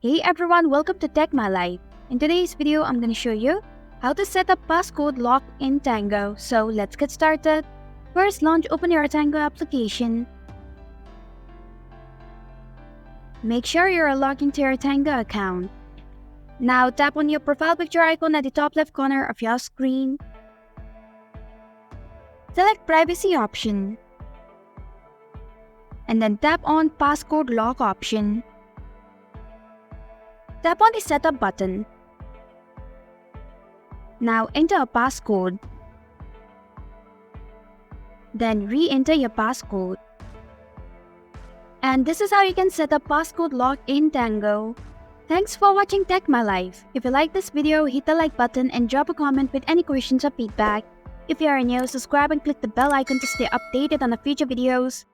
Hey everyone, welcome to techmylife. In today's video, I'm going to show you how to set up passcode lock in Tango. So let's get started. First, open your Tango application. Make sure you're logged into your Tango account. Now tap on your profile picture icon at the top left corner of your screen. Select privacy option. And then tap on passcode lock option. Tap on the setup button. Now enter a passcode. Then re-enter your passcode. And this is how you can set up passcode lock in Tango. Thanks for watching techmylife. If you like this video, hit the like button and drop a comment with any questions or feedback. If you are new, subscribe and click the bell icon to stay updated on the future videos.